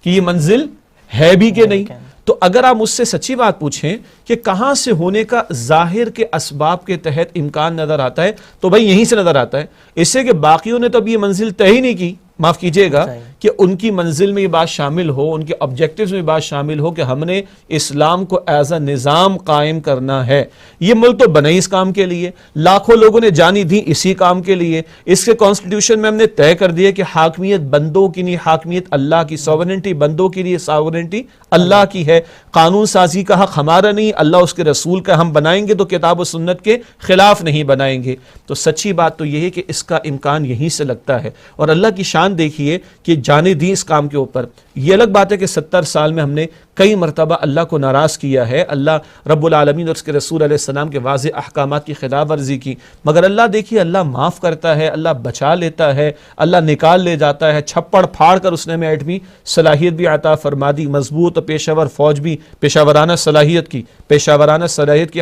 کہ یہ منزل ہے بھی کہ نہیں۔ تو اگر آپ مجھ سے سچی بات پوچھیں کہ کہاں سے ہونے کا ظاہر کے اسباب کے تحت امکان نظر آتا ہے، تو بھائی یہیں سے نظر آتا ہے، اس سے کہ باقیوں نے تو اب یہ منزل طے ہی نہیں کی، معاف کیجئے گا، کہ ان کی منزل میں یہ بات شامل ہو، ان کے آبجیکٹیوز میں یہ بات شامل ہو کہ ہم نے اسلام کو ایز اے نظام قائم کرنا ہے۔ یہ ملک تو بنا ہی اس کام کے لیے، لاکھوں لوگوں نے جانی دی اسی کام کے لیے۔ اس کے کانسٹیٹیوشن میں ہم نے طے کر دیا کہ حاکمیت بندوں کی نہیں، حاکمیت اللہ کی، سوورنٹی بندوں کے لیے، سوورنٹی اللہ کی ہے، قانون سازی کا حق ہمارا نہیں، اللہ اس کے رسول کا، ہم بنائیں گے تو کتاب و سنت کے خلاف نہیں بنائیں گے۔ تو سچی بات تو یہ ہے کہ اس کا امکان یہیں سے لگتا ہے، اور اللہ کی شان دیکھیے کہ جانے دی اس کام کے اوپر۔ یہ الگ بات ہے کہ 70 سال میں ہم نے کئی مرتبہ اللہ کو ناراض کیا ہے، اللہ رب العالمین اور اس کے رسول علیہ السلام کے واضح احکامات کی خلاف ورزی کی، مگر اللہ دیکھیے اللہ معاف کرتا ہے، اللہ بچا لیتا ہے، اللہ نکال لے جاتا ہے، چھپڑ پھاڑ کر اس نے ہمیں ایٹمی صلاحیت بھی عطا فرما دی، مضبوط پیشہ ور فوج بھی، پیشہ ورانہ صلاحیت کی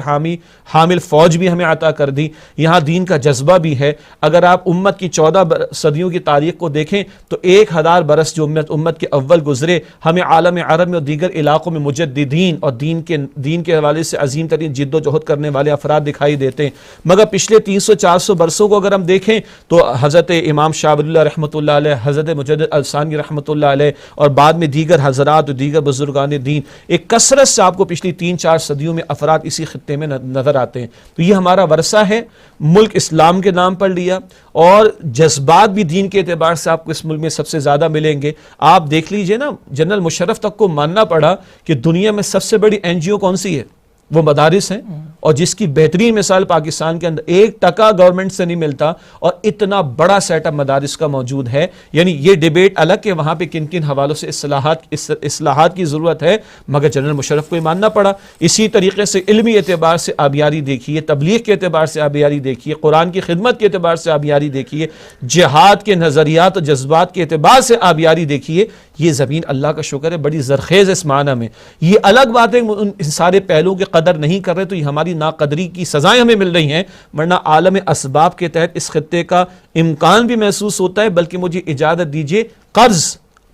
حامل فوج بھی ہمیں عطا کر دی، یہاں دین کا جذبہ بھی ہے۔ اگر آپ امت کی 14 صدیوں کی تاریخ کو دیکھیں تو 1000 برس جو امت کے اول گزرے، ہمیں عالم عرب میں اور دیگر علاقوں میں مجددین اور دین کے حوالے سے عظیم ترین جد و جہد کرنے والے افراد دکھائی دیتے ہیں، مگر پچھلے 300-400 برسوں کو اگر ہم دیکھیں تو حضرت امام شاہ ولی اللہ رحمۃ اللہ علیہ، حضرت مجدد الثانی رحمۃ اللہ علیہ، اور بعد میں دیگر حضرات اور دیگر بزرگان دین، ایک کثرت سے آپ کو پچھلی 3-4 صدیوں میں افراد اسی خطے میں نظر آتے ہیں۔ تو یہ ہمارا ورثہ ہے، ملک اسلام کے نام پر لیا، اور جذبات بھی دین کے اعتبار سے آپ کو اس ملک میں سب سے زیادہ ملیں گے۔ آپ دیکھ لیجئے نا، جنرل مشرف تک کو ماننا پڑا کہ دنیا میں سب سے بڑی NGO کون سی ہے؟ وہ مدارس ہیں، اور جس کی بہترین مثال پاکستان کے اندر 1% گورنمنٹ سے نہیں ملتا، اور اتنا بڑا سیٹ اپ مدارس کا موجود ہے۔ یعنی یہ ڈیبیٹ الگ کہ وہاں پہ کن کن حوالوں سے اصلاحات کی ضرورت ہے، مگر جنرل مشرف کو ماننا پڑا۔ اسی طریقے سے علمی اعتبار سے آبیاری دیکھیے، تبلیغ کے اعتبار سے آبیاری دیکھیے، قرآن کی خدمت کے اعتبار سے آبیاری دیکھیے، جہاد کے نظریات اور جذبات کے اعتبار سے آبیاری دیکھیے۔ یہ زمین اللہ کا شکر ہے بڑی زرخیز اس معنی میں۔ یہ الگ بات ہے ان سارے پہلوؤں کی قدر نہیں کر رہے تو یہ ہماری ناقدری کی سزائیں ہمیں مل رہی ہیں، ورنہ عالم اسباب کے تحت اس خطے کا امکان بھی محسوس ہوتا ہے۔ بلکہ مجھے اجازت دیجیے، قرض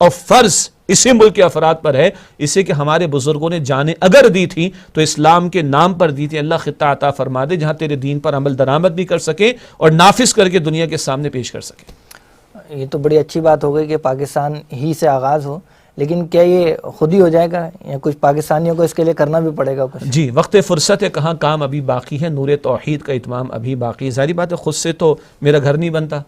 اور فرض اسی ملک کے افراد پر ہے، اسے کہ ہمارے بزرگوں نے جانیں اگر دی تھی تو اسلام کے نام پر دی تھی۔ اللہ خطہ عطا فرما دے جہاں تیرے دین پر عمل درآمد بھی کر سکے اور نافذ کر کے دنیا کے سامنے پیش کر سکے۔ یہ تو بڑی اچھی بات ہو گئی کہ پاکستان ہی سے آغاز ہو، لیکن کیا یہ خود ہی ہو جائے گا یا کچھ پاکستانیوں کو اس کے لیے کرنا بھی پڑے گا کچھ؟ جی، وقت فرصت ہے، کہاں کام ابھی باقی ہے، نور توحید کا اتمام ابھی باقی ہے۔ ظاہری بات ہے خود سے تو میرا گھر نہیں بنتا،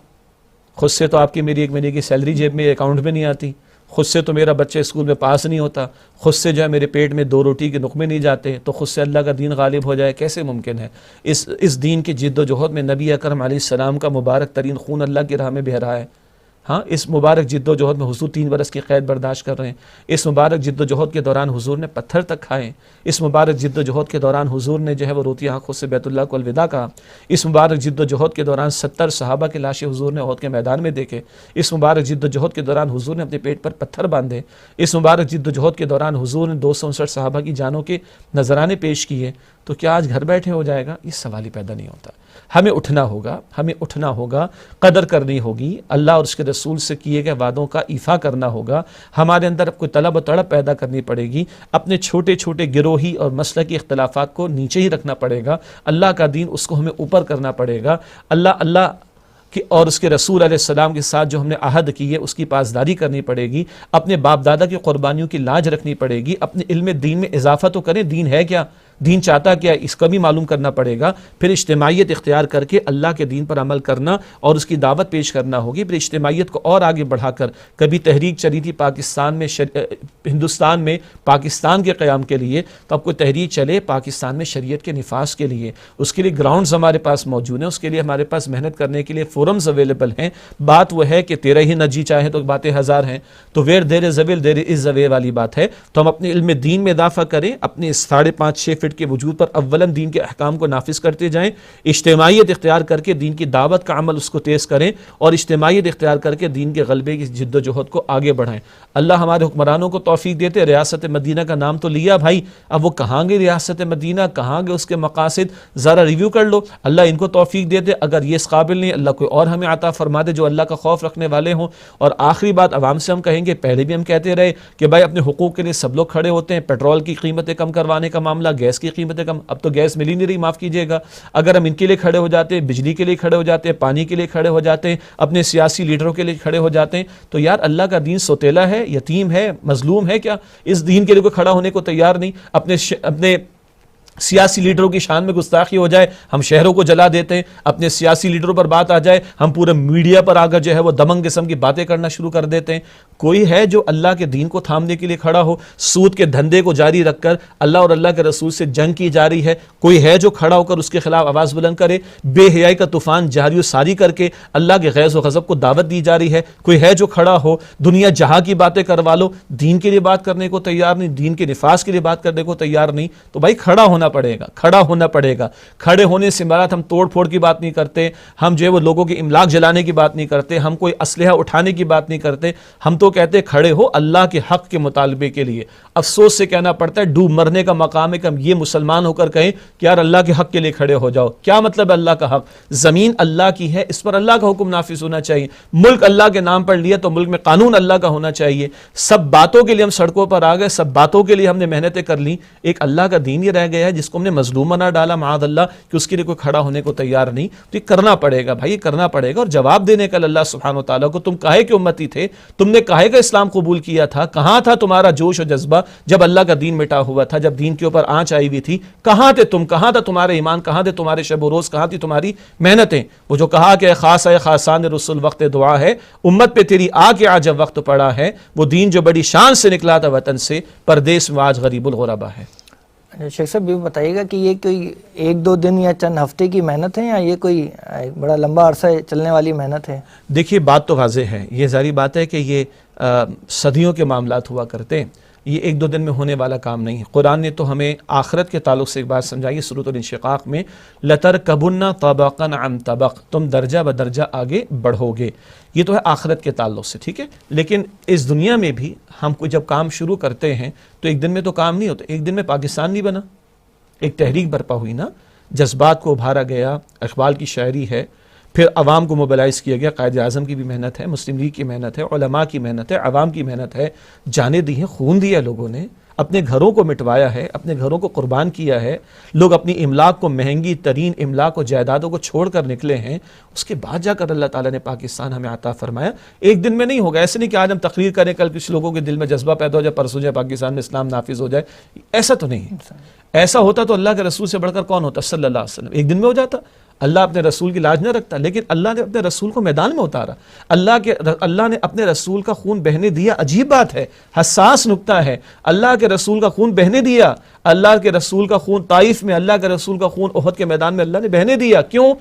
خود سے تو آپ کی میری ایک مہینے کی سیلری جیب میں اکاؤنٹ میں نہیں آتی، خود سے تو میرا بچہ اسکول میں پاس نہیں ہوتا، خود سے جو ہے میرے پیٹ میں 2 روٹی کے نقمے نہیں جاتے، تو خود سے اللہ کا دین غالب ہو جائے کیسے ممکن ہے؟ اس دین کی جد و جہد میں نبی اکرم علیہ السلام کا مبارک ترین خون اللہ کی راہ میں بہہ رہا ہے۔ ہاں، اس مبارک جد و جہد میں حضور 3 برس کی قید برداشت کر رہے ہیں۔ اس مبارک جد و جہد کے دوران حضور نے پتھر تک کھائے۔ اس مبارک جد و جہد کے دوران حضور نے جو ہے وہ روتی آنکھوں سے بیت اللہ کو الوداع کہا۔ اس مبارک جد و جہد کے دوران 70 صحابہ کے لاشیں حضور نے احد کے میدان میں دیکھے۔ اس مبارک جد و جہد کے دوران حضور نے اپنے پیٹ پر پتھر باندھے۔ اس مبارک جد و جہد کے دوران حضور نے 259 صحابہ کی جانوں کے نذرانے پیش کیے۔ تو کیا آج گھر بیٹھے ہو جائے گا؟ یہ سوال ہی پیدا نہیں ہوتا۔ ہمیں اٹھنا ہوگا، ہمیں اٹھنا ہوگا، قدر کرنی ہوگی، اللہ اور اس کے رسول سے کیے گئے وعدوں کا ایفا کرنا ہوگا۔ ہمارے اندر اب کوئی طلب و تڑپ پیدا کرنی پڑے گی، اپنے چھوٹے چھوٹے گروہی اور مسلکی اختلافات کو نیچے ہی رکھنا پڑے گا، اللہ کا دین اس کو ہمیں اوپر کرنا پڑے گا۔ اللہ کہ اور اس کے رسول علیہ السلام کے ساتھ جو ہم نے عہد کی ہے اس کی پاسداری کرنی پڑے گی، اپنے باپ دادا کی قربانیوں کی لاج رکھنی پڑے گی، اپنے علم دین میں اضافہ تو کریں، دین ہے کیا، دین چاہتا کیا، اس کا بھی معلوم کرنا پڑے گا۔ پھر اجتماعیت اختیار کر کے اللہ کے دین پر عمل کرنا اور اس کی دعوت پیش کرنا ہوگی۔ پھر اجتماعیت کو اور آگے بڑھا کر کبھی تحریک چلی تھی ہندوستان میں پاکستان کے قیام کے لیے، تو اب کوئی تحریک چلے پاکستان میں شریعت کے نفاذ کے لیے، اس کے لیے گراؤنڈز ہمارے پاس موجود ہیں، اس کے لیے ہمارے پاس محنت کرنے کے لیے فورمز اویلیبل ہیں۔ بات وہ ہے کہ تیرا ہی نہ جی چاہے تو باتیں ہزار ہیں، تو ویر دیر از اویل دیر از اوے والی بات ہے۔ تو ہم اپنے علم دین میں اضافہ کریں، اپنے اس 5.5-6 فٹ کے وجود پر اولاً دین کے احکام کو نافذ کرتے جائیں، اجتماعیت اختیار کر کے دین کی دعوت کا عمل اس کو تیز کریں، اور اجتماعیت اختیار کر کے دین کے غلبے کی جد و جہد کو آگے بڑھائیں۔ اللہ ہمارے حکمرانوں کو توفیق دیتے۔ ریاست مدینہ کا نام تو لیا بھائی، اب وہ کہاں گئے ریاست مدینہ، کہاں گئے اس کے مقاصد، ذرا ریویو کر لو۔ اللہ ان کو توفیق دیتے، اگر یہ اس قابل نہیں، اللہ کوئی اور ہمیں عطا فرما دے جو اللہ کا خوف رکھنے والے ہوں۔ اور آخری بات عوام سے ہم کہیں گے، پہلے بھی ہم کہتے رہے کہ بھائی اپنے حقوق کے لیے سب لوگ کھڑے ہوتے ہیں، پیٹرول کی قیمتیں کم کروانے کا معاملہ، گیس کی قیمتیں کم، اب تو گیس مل ہی نہیں رہی، معاف کیجیے گا۔ اگر ہم ان کے لیے کھڑے ہو جاتے ہیں، بجلی کے لیے کھڑے ہو جاتے ہیں، پانی کے لیے کھڑے ہو جاتے ہیں، اپنے سیاسی لیڈروں کے لیے کھڑے ہو جاتے ہیں، تو یار اللہ کا دین سوتیلا ہے، یتیم ہے، مظلوم ہے کیا؟ اس دین کے لیے کوئی کھڑا ہونے کو تیار نہیں۔ اپنے سیاسی لیڈروں کی شان میں گستاخی ہو جائے ہم شہروں کو جلا دیتے ہیں، اپنے سیاسی لیڈروں پر بات آ جائے ہم پورے میڈیا پر آ کر جو ہے وہ دمنگ قسم کی باتیں کرنا شروع کر دیتے ہیں۔ کوئی ہے جو اللہ کے دین کو تھامنے کے لیے کھڑا ہو؟ سود کے دھندے کو جاری رکھ کر اللہ اور اللہ کے رسول سے جنگ کی جا رہی ہے، کوئی ہے جو کھڑا ہو کر اس کے خلاف آواز بلند کرے؟ بے حیائی کا طوفان جاری و ساری کر کے اللہ کے غیظ و غضب کو دعوت دی جا رہی ہے، کوئی ہے جو کھڑا ہو؟ دنیا جہاں کی باتیں کروا لو، دین کے لیے بات کرنے کو تیار نہیں، دین کے نفاذ کے لیے بات کرنے کو تیار نہیں۔ تو بھائی کھڑا ہونا پڑے گا، کھڑا ہونا پڑے گا۔ کھڑے ہونے سے مراد ہم توڑ پھوڑ کی بات نہیں کرتے، ہم جو ہے وہ لوگوں کے املاک جلانے کی بات نہیں کرتے، ہم کوئی اسلحہ اٹھانے کی بات نہیں کرتے، ہم تو کہتے کھڑے ہو اللہ کے حق کے مطالبے کے لیے۔ افسوس سے کہنا پڑتا ہے، ڈوب مرنے کا مقام ہے کہ ہم یہ مسلمان ہو کر کہیں کہ یار اللہ کے حق کے لیے کھڑے ہو جاؤ۔ کیا مطلب ہے اللہ کا حق؟ زمین اللہ کی ہے، اس پر اللہ کا حکم نافذ ہونا چاہیے۔ ملک اللہ کے نام پر لیا تو ملک میں قانون اللہ کا ہونا چاہیے۔ سب باتوں کے لیے ہم سڑکوں پر آ گئے، سب باتوں کے لیے ہم نے محنتیں کر لی، ایک اللہ کا دین ہی رہ گیا ہے جس کو ہم نے مظلوم بنا ڈالا معاذ اللہ، کہ اس کے لیے کوئی کھڑا ہونے کو تیار نہیں۔ تو یہ کرنا پڑے گا بھائی، یہ کرنا پڑے گا، اور جواب دینے کا اللہ سبحانہ و تعالیٰ کو، تم کاہے کے امتی تھے، تم نے کاہے کا اسلام قبول کیا تھا، کہاں تھا تمہارا جوش و جذبہ جب اللہ کا دین مٹا ہوا تھا، جب دین کے اوپر آنچ آئی ہوئی تھی، کہاں تھے تم، کہاں تھا تمہارا ایمان، کہاں تھے تمہارے شب و روز، کہاں تھی تمہاری محنتیں؟ وہ جو کہا کہ خاص ہے خاصان رسول وقت دعا ہے، امت پہ تیری آ کے آج جب وقت پڑا ہے، وہ دین جو بڑی شان سے نکلا تھا وطن سے، پردیس میں آج غریب الغربا ہے۔ شیخ صاحب یہ بتائیے گا کہ یہ کوئی 1-2 دن یا چند ہفتے کی محنت ہے، یا یہ کوئی بڑا لمبا عرصہ چلنے والی محنت ہے؟ دیکھیے بات تو واضح ہے، یہ ظاہری بات ہے کہ یہ صدیوں کے معاملات ہوا کرتے ہیں، یہ 1-2 دن میں ہونے والا کام نہیں ہے۔ قرآن نے تو ہمیں آخرت کے تعلق سے ایک بات سمجھائی، سورۃ الانشقاق میں لَتَرْكَبُنَّ طَبَقًا عَنْ طَبَقٍ، تم درجہ بدرجہ آگے بڑھو گے۔ یہ تو ہے آخرت کے تعلق سے، ٹھیک ہے، لیکن اس دنیا میں بھی ہم کو جب کام شروع کرتے ہیں تو ایک دن میں تو کام نہیں ہوتا، ایک دن میں پاکستان نہیں بنا، ایک تحریک برپا ہوئی نا، جذبات کو ابھارا گیا۔ اقبال کی شاعری ہے، پھر عوام کو موبلائز کیا گیا، قائد اعظم کی بھی محنت ہے، مسلم لیگ کی محنت ہے، علماء کی محنت ہے، عوام کی محنت ہے، جانیں دی ہیں، خون دیا لوگوں نے، اپنے گھروں کو مٹوایا ہے، اپنے گھروں کو قربان کیا ہے، لوگ اپنی املاک کو، مہنگی ترین املاک و جائیدادوں کو چھوڑ کر نکلے ہیں، اس کے بعد جا کر اللہ تعالیٰ نے پاکستان ہمیں عطا فرمایا۔ ایک دن میں نہیں ہوگا، ایسے نہیں کہ آج ہم تقریر کریں، کل کچھ لوگوں کے دل میں جذبہ پیدا ہو جائے، پرسوں جائے پاکستان میں اسلام نافذ ہو جائے، ایسا تو نہیں ہے۔ ایسا ہوتا تو اللہ کے رسول سے بڑھ کر کون ہوتا صلی اللہ علیہ وسلم، ایک دن میں ہو جاتا۔ اللہ اپنے رسول کی لاج نہ رکھتا، لیکن اللہ نے اپنے رسول کو میدان میں اتارا، اللہ نے اپنے رسول کا خون بہنے دیا۔ عجیب بات ہے، حساس نکتہ ہے، اللہ کے رسول کا خون بہنے دیا، اللہ کے رسول کا خون طائف میں، اللہ کے رسول کا خون احد کے میدان میں اللہ نے بہنے دیا۔ کیوں؟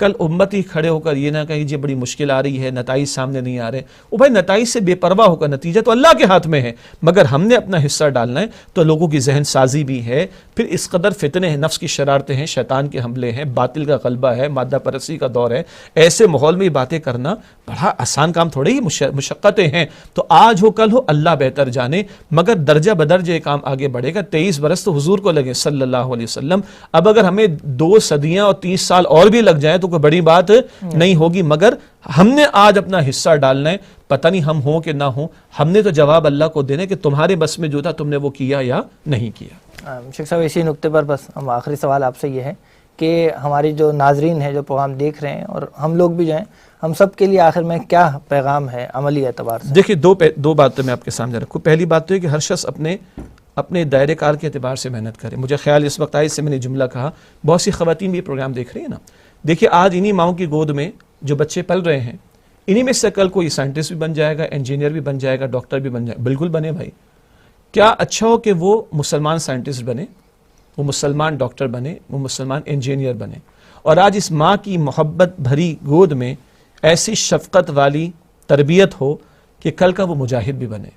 کل امتی کھڑے ہو کر یہ نہ کہیں جی بڑی مشکل آ رہی ہے، نتائج سامنے نہیں آ رہے، وہ بھائی نتائج سے بے پرواہ ہو کر، نتیجہ تو اللہ کے ہاتھ میں ہے، مگر ہم نے اپنا حصہ ڈالنا ہے۔ تو لوگوں کی ذہن سازی بھی ہے، پھر اس قدر فتنے ہیں، نفس کی شرارتیں ہیں، شیطان کے حملے ہیں، باطل کا غلبہ ہے، مادہ پرستی کا دور ہے، ایسے ماحول میں یہ باتیں کرنا بڑا آسان کام تھوڑے ہی، مشقتیں ہیں۔ تو آج ہو کل ہو اللہ بہتر جانے، مگر درجہ بدرجہ یہ کام آگے بڑھے گا۔ 23 برس تو حضور کو لگے صلی اللہ علیہ وسلم، اب اگر ہمیں 2 صدیاں اور 30 سال اور بھی لگ جائیں تو کوئی بڑی بات نہیں ہوگی، مگر ہم نے آج اپنا حصہ ڈالنا ہے۔ پتہ نہیں ہم ہوں کہ نہ ہوں، ہم نے تو جواب اللہ کو دینا کہ تمہارے بس میں جو تھا تم نے وہ کیا یا نہیں کیا۔ شیخ صاحب اسی نقطے پر بس ہم آخری سوال آپ سے یہ ہے کہ ہماری جو ناظرین ہیں جو پروگرام دیکھ رہے ہیں اور ہم لوگ بھی جو ہیں، ہم سب کے لیے آخر میں کیا پیغام ہے عملی اعتبار سے؟ دیکھیں دو باتیں میں آپ کے سامنے رکھوں۔ پہلی بات تو ہے کہ ہر شخص اپنے دائرے کار کے اعتبار سے محنت کرے۔ مجھے خیال اس وقت آئے سے میں نے جملہ کہا، بہت سی خواتین بھی یہ پروگرام دیکھ رہی ہیں نا، دیکھیے آج انہی ماؤں کی گود میں جو بچے پل رہے ہیں، انہی میں سے کل کوئی سائنٹسٹ بھی بن جائے گا، انجینئر بھی بن جائے گا، ڈاکٹر بھی بن جائے گا، بالکل بنے بھائی۔ کیا اچھا ہو کہ وہ مسلمان سائنٹسٹ بنے، وہ مسلمان ڈاکٹر بنے، وہ مسلمان انجینئر بنے، اور آج اس ماں کی محبت بھری گود میں ایسی شفقت والی تربیت ہو کہ کل کا وہ مجاہد بھی بنے،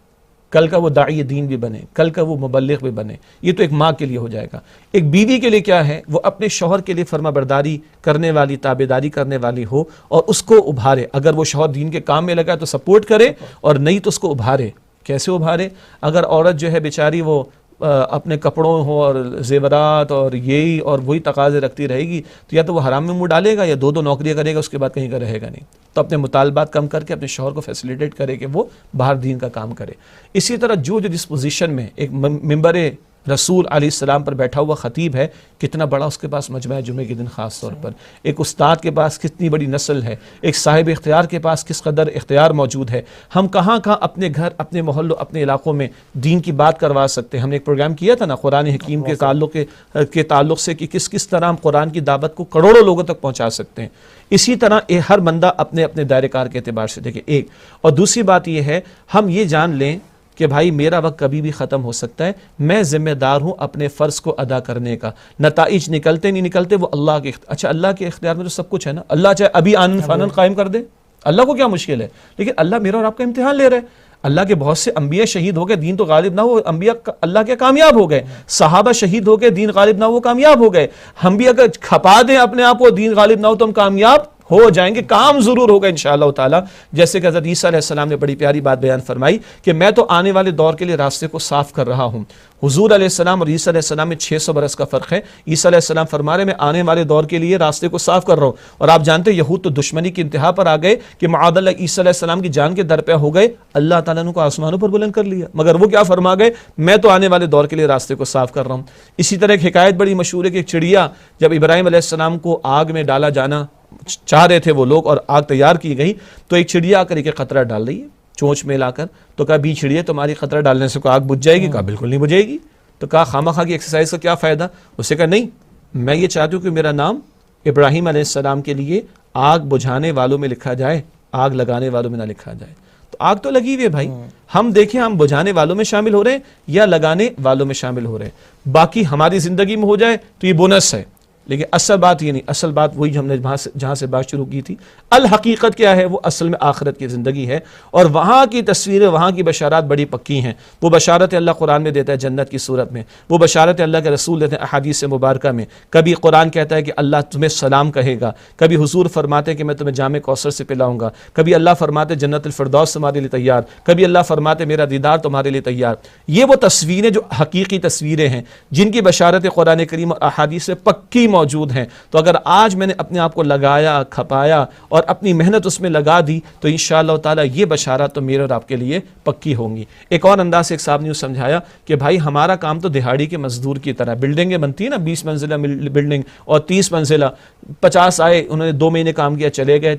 کل کا وہ داعی دین بھی بنے، کل کا وہ مبلغ بھی بنے۔ یہ تو ایک ماں کے لیے ہو جائے گا۔ ایک بیوی کے لیے کیا ہے، وہ اپنے شوہر کے لیے فرما برداری کرنے والی، تابعداری کرنے والی ہو، اور اس کو ابھارے۔ اگر وہ شوہر دین کے کام میں لگا تو سپورٹ کرے، اور نہیں تو اس کو ابھارے۔ کیسے ابھارے؟ اگر عورت جو ہے بیچاری وہ اپنے کپڑوں ہو اور زیورات اور یہی اور وہی تقاضے رکھتی رہے گی تو یا تو وہ حرام میں منہ ڈالے گا یا 2 نوکریاں کرے گا، اس کے بعد کہیں کا رہے گا نہیں۔ تو اپنے مطالبات کم کر کے اپنے شوہر کو فیسیلیٹیٹ کرے کہ وہ باہر دین کا کام کرے۔ اسی طرح جو جس پوزیشن میں ایک ممبر رسول علیہ السلام پر بیٹھا ہوا خطیب ہے، کتنا بڑا اس کے پاس مجمع ہے جمعے کے دن خاص طور پر، ایک استاد کے پاس کتنی بڑی نسل ہے، ایک صاحب اختیار کے پاس کس قدر اختیار موجود ہے۔ ہم کہاں اپنے گھر، اپنے محلوں، اپنے علاقوں میں دین کی بات کروا سکتے ہیں۔ ہم نے ایک پروگرام کیا تھا نا قرآن حکیم کے تعلق سے کہ کس طرح ہم قرآن کی دعوت کو کروڑوں لوگوں تک پہنچا سکتے ہیں۔ اسی طرح ہر بندہ اپنے دائرے کار کے اعتبار سے دیکھے ایک، اور دوسری بات یہ ہے ہم یہ جان لیں کہ بھائی میرا وقت کبھی بھی ختم ہو سکتا ہے، میں ذمہ دار ہوں اپنے فرض کو ادا کرنے کا۔ نتائج نکلتے نہیں نکلتے وہ اللہ کے اچھا اللہ کے اختیار میں تو سب کچھ ہے نا۔ اللہ چاہے ابھی آنن فانن قائم کر دے، اللہ کو کیا مشکل ہے، لیکن اللہ میرا اور آپ کا امتحان لے رہا ہے۔ اللہ کے بہت سے انبیاء شہید ہو گئے، دین تو غالب نہ ہو، انبیاء اللہ کے کامیاب ہو گئے، صحابہ شہید ہو گئے، دین غالب نہ ہو، وہ کامیاب ہو گئے۔ ہم بھی اگر کھپا دیں اپنے آپ کو، دین غالب نہ ہو تو ہم کامیاب ہو جائیں گے، کام ضرور ہوگا انشاءاللہ تعالی۔ جیسے کہ حضرت عیسیٰ علیہ السلام نے بڑی پیاری بات بیان فرمائی کہ میں تو آنے والے دور کے لیے راستے کو صاف کر رہا ہوں۔ حضور علیہ السلام اور عیسیٰ علیہ السلام میں 600 برس کا فرق ہے۔ عیسیٰ علیہ السلام فرما رہے میں آنے والے دور کے لیے راستے کو صاف کر رہا ہوں، اور آپ جانتے ہیں یہود تو دشمنی کی انتہا پر آ گئے کہ معاذ اللہ عیسیٰ علیہ السلام کی جان کے درپے ہو گئے، اللہ تعالیٰ نے کو آسمانوں پر بلند کر لیا، مگر وہ کیا فرما گئے، میں تو آنے والے دور کے لیے راستے کو صاف کر رہا ہوں۔ اسی طرح ایک حکایت بڑی مشہور ہے کہ ایک چڑیا جب ابراہیم علیہ السلام کو آگ میں ڈالا جانا چاہ رہے تھے وہ لوگ اور آگ تیار کی گئی، تو ایک چڑیا آ کر ایک قطرہ ڈال رہی ہے چونچ میں لا کر، تو کہا بھی چڑیا تمہاری قطرہ ڈالنے سے کوئی آگ بجھ جائے گی؟ کہا بالکل نہیں بجھے گی۔ تو کہا خامخواہ کی ایکسرسائز کا کیا فائدہ؟ اس سے کہا نہیں، میں یہ چاہتی ہوں کہ میرا نام ابراہیم علیہ السلام کے لیے آگ بجھانے والوں میں لکھا جائے، آگ لگانے والوں میں نہ لکھا جائے۔ تو آگ تو لگی ہوئی ہے بھائی، ہم دیکھیں ہم بجھانے والوں میں شامل ہو رہے ہیں یا لگانے والوں میں شامل ہو رہے ہیں۔ باقی ہماری زندگی میں ہو جائے تو یہ بونس ہے، لیکن اصل بات یہ نہیں، اصل بات وہی ہم نے جہاں سے بات شروع کی تھی، الحقیقت کیا ہے، وہ اصل میں آخرت کی زندگی ہے، اور وہاں کی تصویریں، وہاں کی بشارات بڑی پکی ہیں۔ وہ بشارت اللہ قرآن میں دیتا ہے جنت کی صورت میں، وہ بشارت اللہ کے رسول دیتے ہیں احادیث مبارکہ میں۔ کبھی قرآن کہتا ہے کہ اللہ تمہیں سلام کہے گا، کبھی حضور فرماتے ہیں کہ میں تمہیں جام کوثر سے پلاؤں گا، کبھی اللہ فرماتے جنت الفردوس تمہارے لیے تیار، کبھی اللہ فرماتے میرا دیدار تمہارے لیے تیار۔ یہ وہ تصویریں جو حقیقی تصویریں ہیں جن کی بشارت قرآن کریم اور احادیث سے پکی موجود ہیں. تو اگر آج میں نے اپنے آپ کو لگایا, کھپایا اور اپنی محنت اس میں لگا دی تو انشاءاللہ تعالیٰ یہ بشارات تو میرے اور آپ کے لیے پکی ہوں گی. ایک اور انداز سے ایک صاحب نے یوں سمجھایا کہ بھائی ہمارا کام تو دہاڑی کے مزدور کی طرح, بلڈنگیں بنتی ہیں نا 20 منزلہ بلڈنگ اور 30 منزلہ, 50 آئے انہوں نے 2 مہینے کام کیا چلے گئے,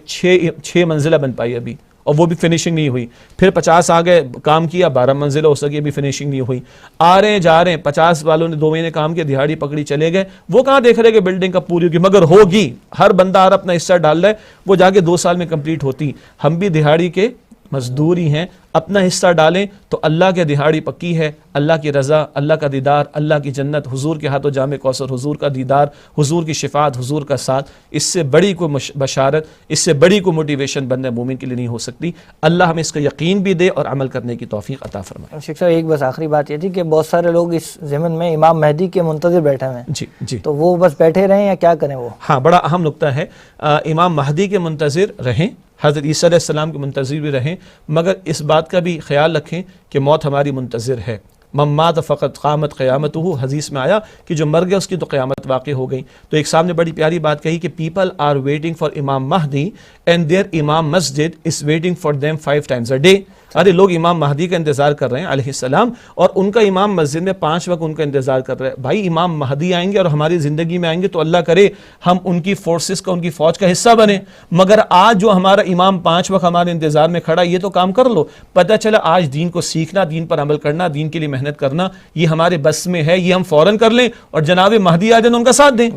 6 منزلہ بن پائی ابھی اور وہ بھی فنیشنگ نہیں ہوئی. پھر 50 آ گئے کام کیا 12 منزلہ ہو سکی, ابھی فنیشنگ نہیں ہوئی. آ رہے ہیں جا رہے ہیں, 50 والوں نے 2 مہینے کام کیا, دہاڑی پکڑی چلے گئے, وہ کہاں دیکھ رہے کہ بلڈنگ کا پوری ہوگی, مگر ہوگی. ہر بندہ اپنا حصہ ڈال رہا ہے, وہ جا کے 2 سال میں کمپلیٹ ہوتی. ہم بھی دہاڑی کے مزدور ہی ہیں, اپنا حصہ ڈالیں تو اللہ کے دہاڑی پکی ہے. اللہ کی رضا, اللہ کا دیدار, اللہ کی جنت, حضور کے ہاتھوں جام کوثر, حضور کا دیدار, حضور کی شفاعت, حضور کا ساتھ, اس سے بڑی کوئی بشارت, اس سے بڑی کوئی موٹیویشن بندہ مومن کے لیے نہیں ہو سکتی. اللہ ہمیں اس کا یقین بھی دے اور عمل کرنے کی توفیق عطا فرمائے. شیخ صاحب ایک بس آخری بات یہ تھی کہ بہت سارے لوگ اس ضمن میں امام مہدی کے منتظر بیٹھے ہوئے ہیں, جی تو وہ بس بیٹھے رہیں یا کیا کریں؟ وہ ہاں بڑا اہم نقطہ ہے. امام مہدی کے منتظر رہیں, حضرت عیسیٰ علیہ السلام کے منتظر بھی رہیں, مگر اس بات کا بھی خیال رکھیں کہ موت ہماری منتظر ہے. من مات فقط قامت قیامتہ, حدیث میں آیا کہ جو مر گیا اس کی تو قیامت واقع ہو گئی. تو ایک صاحب نے بڑی پیاری بات کہی کہ پیپل آر ویٹنگ فار امام مہدی اینڈ دیئر امام مسجد is waiting for them 5 times a day. ارے لوگ امام مہدی کا انتظار کر رہے ہیں علیہ السلام, اور ان کا امام مسجد میں 5 وقت ان کا انتظار کر رہے ہیں. بھائی امام مہدی آئیں گے اور ہماری زندگی میں آئیں گے تو اللہ کرے ہم ان کی فورسز کا, ان کی فوج کا حصہ بنیں. مگر آج جو ہمارا امام 5 وقت ہمارے انتظار میں کھڑا, یہ تو کام کر لو. پتہ چلا آج دین کو سیکھنا, دین پر عمل کرنا, دین کے لیے محنت کرنا یہ ہمارے بس میں ہے, یہ ہم فوراً کر لیں اور جناب مہدی آ جائیں ان کا ساتھ دیں.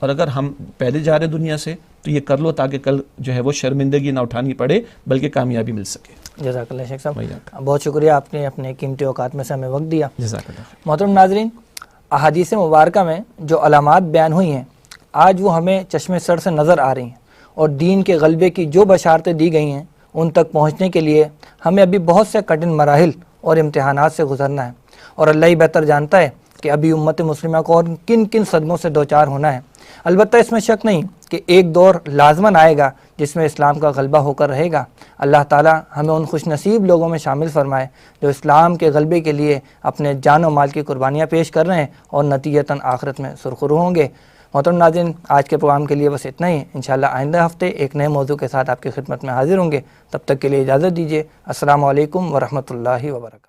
اور اگر ہم پہلے جا رہے دنیا سے تو یہ کر لو تاکہ کل جو ہے وہ شرمندگی نہ اٹھانی پڑے بلکہ کامیابی مل سکے. جزاک اللہ شیخ صاحب, بہت شکریہ, آپ نے اپنے قیمتی اوقات میں سے ہمیں وقت دیا. جزاک اللہ. محترم ناظرین, احادیث مبارکہ میں جو علامات بیان ہوئی ہیں آج وہ ہمیں چشمے سر سے نظر آ رہی ہیں, اور دین کے غلبے کی جو بشارتیں دی گئی ہیں ان تک پہنچنے کے لیے ہمیں ابھی بہت سے کٹھن مراحل اور امتحانات سے گزرنا ہے, اور اللہ ہی بہتر جانتا ہے کہ ابھی امت مسلمہ کو اور کن کن صدموں سے دوچار ہونا ہے. البتہ اس میں شک نہیں کہ ایک دور لازماً آئے گا جس میں اسلام کا غلبہ ہو کر رہے گا. اللہ تعالی ہمیں ان خوش نصیب لوگوں میں شامل فرمائے جو اسلام کے غلبے کے لیے اپنے جان و مال کی قربانیاں پیش کر رہے ہیں اور نتیجتاً آخرت میں سرخرو ہوں گے. محترم ناظرین, آج کے پروگرام کے لیے بس اتنا ہی. انشاءاللہ آئندہ ہفتے ایک نئے موضوع کے ساتھ آپ کی خدمت میں حاضر ہوں گے. تب تک کے لیے اجازت دیجیے. السلام علیکم ورحمۃ اللہ وبرکاتہ.